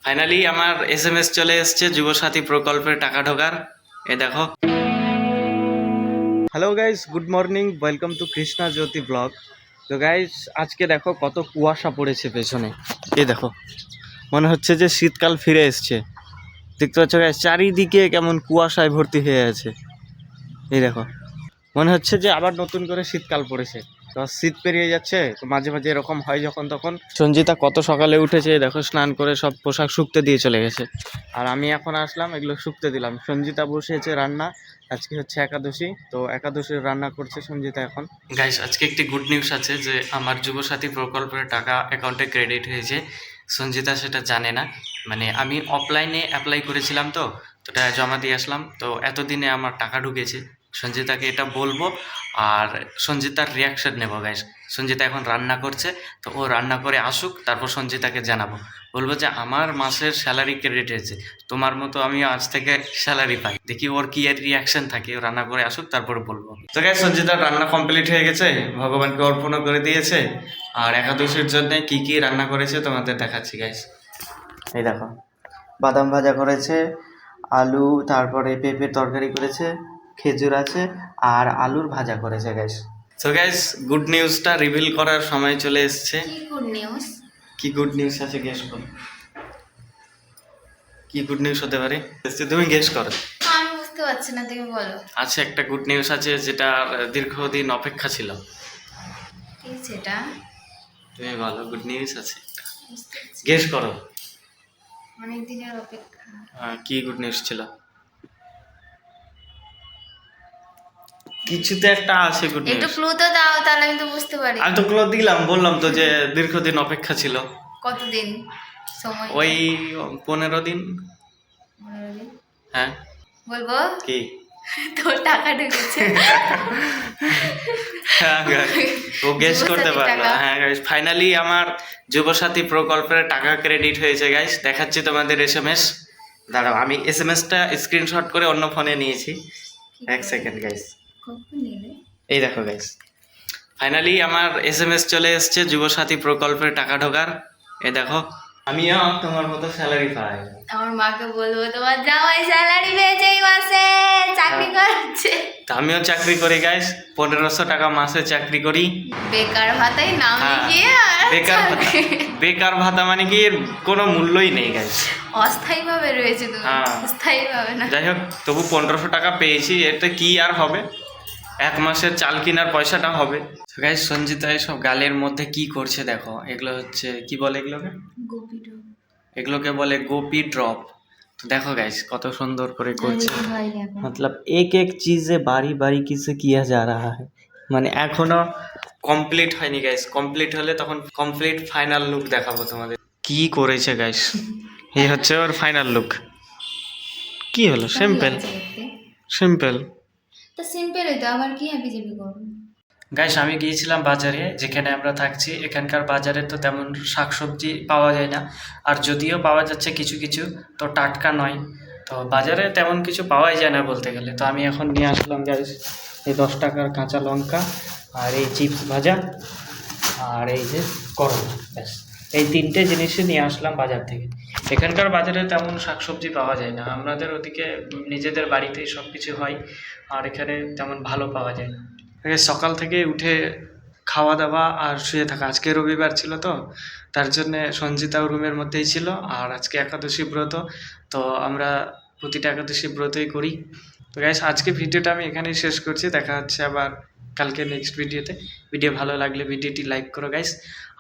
Finally আমার SMS চলে এসেছে যুবসাথী প্রকল্পের টাকা ঢোকার। এই দেখো। Hello guys, good morning, welcome to Krishna Jyoti blog. তো গাইস আজকে দেখো কত কুয়াশা পড়েছে পেছনে। এই দেখো, মনে হচ্ছে যে শীতকাল ফিরে এসছে। দেখতে পাচ্ছ গাইস, চারিদিকে কেমন কুয়াশায় ভর্তি হয়ে আছে। এই দেখো, মনে হচ্ছে যে আবার নতুন করে শীতকাল পড়েছে। তো শীত পেরিয়ে যাচ্ছে, তো মাঝে মাঝে এরকম হয় যখন তখন। সঞ্জিতা কত সকালে উঠেছে, দেখো স্নান করে সব পোশাক শুকতে দিয়ে চলে গেছে। আর আমি এখন আসলাম, এগুলো শুকতে দিলাম। সঞ্জিতা বসেছে রান্না, আজকে হচ্ছে একাদশী, তো একাদশীর রান্না করছে সঞ্জিতা এখন। গাইস আজকে একটি গুড নিউজ আছে যে আমার যুবসাথী প্রকল্পের টাকা অ্যাকাউন্টে ক্রেডিট হয়েছে। সঞ্জিতা সেটা জানে না, মানে আমি অফলাইনে অ্যাপ্লাই করেছিলাম, তো ওটা জমা দিয়ে আসলাম। তো এতদিনে আমার টাকা ঢুকেছে। সঞ্জিতাকে এটা বলবো আর সঞ্জিতার রিয়াকশন নেবো গাইস। সঞ্জিতা এখন রান্না করছে, তো ও রান্না করে আসুক, তারপর সঞ্জিতাকে জানাবো। বলবো যে আমার মাসের স্যালারি ক্রেডিট হয়েছে, তোমার মতো আমি আজ থেকে স্যালারি পাই। দেখি ওর কি এর রিয়াকশন থাকে। ও রান্না করে আসুক, তারপরে বলবো। তো গাইস সঞ্জিতার রান্না কমপ্লিট হয়ে গেছে, ভগবানকে অর্পণ করে দিয়েছে। আর একাদশীর জন্য কি কি রান্না করেছে তোমাদের দেখাচ্ছি গাইস। এই দেখো, বাদাম ভাজা করেছে, আলু, তারপরে পেঁপের তরকারি করেছে, খেজুর আছে, আর আলুর ভাজা করেছে গাইস। সো গাইস, গুড নিউজটা রিভিল করার সময় চলে এসেছে। কি গুড নিউজ? কি গুড নিউজ আছে গেস করো। কি গুড নিউজ হতে পারে, তুমি গেস করো। আমি বুঝতে পারছি না, তুমি বলো। আছে একটা গুড নিউজ আছে, যেটা দীর্ঘদিন অপেক্ষা ছিল। কি সেটা? তুমি বলো, গুড নিউজ আছে, গেস করো। অনেক দিনের অপেক্ষা। কি গুড নিউজ ছিল? কিছুতে একটা আছে গুড নিউজ। একটু ক্লু তো দাও, তাহলে আমি তো বুঝতে পারি। আমি তো ক্লু দিলাম, বললাম তো যে দীর্ঘদিন অপেক্ষা ছিল। কতদিন সময়? ওই 15 দিন। 15 দিন? হ্যাঁ। বলবো কি? তোর টাকা ঢুকেছে। ও গেস করতে পারলো। হ্যাঁ গাইস, ফাইনালি আমার যুবসাথী প্রকল্পের টাকা ক্রেডিট হয়েছে গাইস। দেখাচ্ছি তোমাদের SMS। দাঁড়াও, আমি SMSটা স্ক্রিনশট করে অন্য ফোনে নিয়েছি। এক সেকেন্ড গাইস। এই দেখো গাইস, ফাইনালি আমার SMS চলে এসেছে যুবসাথী প্রকল্পের টাকা ঢোকার। এই দেখো, আমিও তোমার মতো স্যালারি পাই। আমার মাকে বলবো তোমার জামাই স্যালারি পেয়েছে এই মাসে, চাকরি করছে। তা আমিও চাকরি করি গাইস, 1500 টাকা মাসে চাকরি করি। বেকার ভাতাই নাম লিখিয়ে বেকার ভাতা মানে কি এর কোনো মূল্যই নেই গাইস। অস্থায়ী ভাবে রয়েছে তুমি, স্থায়ী ভাবে না। যাই হোক, তবু 1500 টাকা পেয়েছি, এতে কি আর হবে, এক মাসের চাল কেনার পয়সাটা হবে। গাইস সঞ্জিতা এসব গালের মধ্যে কি করছে দেখো। এগুলো হচ্ছে কি বলে এগুলোকে? গোপী ড্রপ। এগুলোকে বলে গোপী ড্রপ। তো দেখো গাইস কত সুন্দর করে করছে। मतलब एक एक चीज़े बारी बारी से किया जा रहा है। মানে এখনো কমপ্লিট হয়নি গাইস, কমপ্লিট হলে তখন কমপ্লিট ফাইনাল লুক দেখাবো তোমাদের। কি করেছে গাইস, এই হচ্ছে ওর ফাইনাল লুক। কি হলো? Simple simple. তো সিম্পল হইতো, আবার কি হ্যাপি জিবি করবো। গাইস আমি গিয়েছিলাম বাজারে, যেখানে আমরা থাকছি এখানকার বাজারে তো তেমন শাকসবজি পাওয়া যায় না, আর যদিও পাওয়া যাচ্ছে কিছু কিছু, তো টাটকা নয়। তো বাজারে তেমন কিছু পাওয়াই যায় না বলতে গেলে। তো আমি এখন নিয়ে আসলাম গাইস এই 10 টাকার কাঁচা লঙ্কা, আর এই চিপস ভাজা, আর এই যে করলা। ব্যাস, এই 3টে জিনিসই নিয়ে আসলাম বাজার থেকে। এখানকার বাজারে তেমন শাকসবজি পাওয়া যায় না, আমাদের ওদিকে নিজেদের বাড়িতেই সব কিছু হয়, আর এখানে তেমন ভালো পাওয়া যায় না। সকাল থেকে উঠে খাওয়া দাওয়া আর শুয়ে থাকা। আজকে রবিবার ছিল, তো তার জন্যে সঞ্জিতাও রুমের মধ্যেই ছিল। আর আজকে একাদশী ব্রত, তো আমরা প্রতিটা একাদশী ব্রতই করি। তো গাইস আজকে ভিডিওটা আমি এখানেই শেষ করছি। দেখা হচ্ছে আবার কালকে নেক্সট ভিডিওতে। ভিডিও ভালো লাগলে ভিডিওটি লাইক করো গাইস,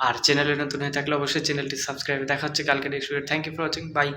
আর চ্যানেলে নতুন হয়ে থাকলে অবশ্যই চ্যানেলটি সাবস্ক্রাইব। দেখা হচ্ছে কালকে next video. Thank you for watching, by.